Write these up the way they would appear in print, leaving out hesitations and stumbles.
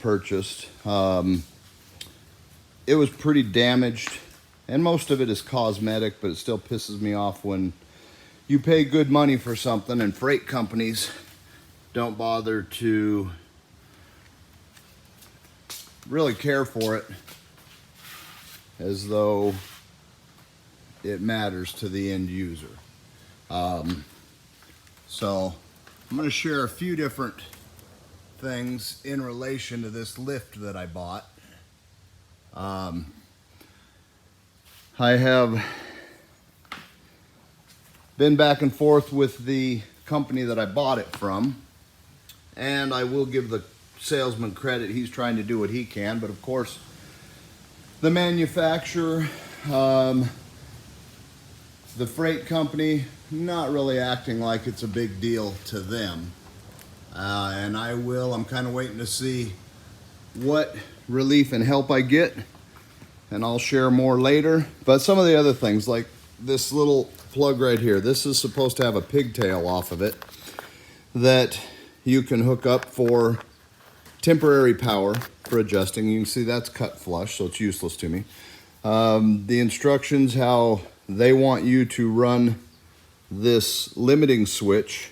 purchased. It was pretty damaged, and most of it is cosmetic, but it still pisses me off when you pay good money for something and freight companies don't bother to really care for it as though it matters to the end user. So I'm going to share a few different things in relation to this lift that I bought. I have been back and forth with the company that I bought it from, and I will give the salesman credit. He's trying to do what he can, but of course the manufacturer, the freight company, not really acting like it's a big deal to them. And I'm kind of waiting to see what relief and help I get, and I'll share more later. But some of the other things, like this little plug right here, this is supposed to have a pigtail off of it that you can hook up for temporary power for adjusting. You can see that's cut flush, so it's useless to me. The instructions, how they want you to run this limiting switch,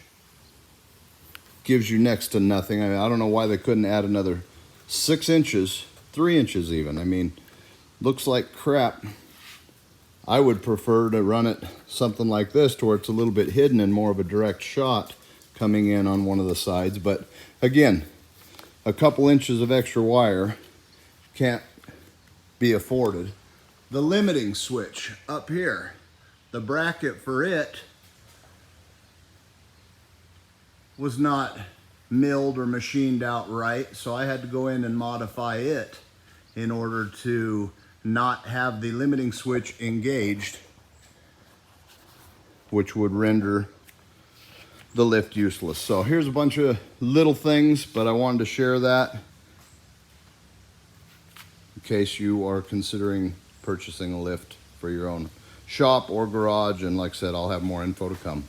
gives you next to nothing. I don't know why they couldn't add another 6 inches, 3 inches even. I mean, looks like crap. I would prefer to run it something like this to where it's a little bit hidden and more of a direct shot coming in on one of the sides. But again, a couple inches of extra wire can't be afforded. The limiting switch up here, the bracket for it was not milled or machined out right, so I had to go in and modify it in order to not have the limiting switch engaged, which would render the lift useless. So here's a bunch of little things, but I wanted to share that in case you are considering purchasing a lift for your own shop or garage. And like I said, I'll have more info to come.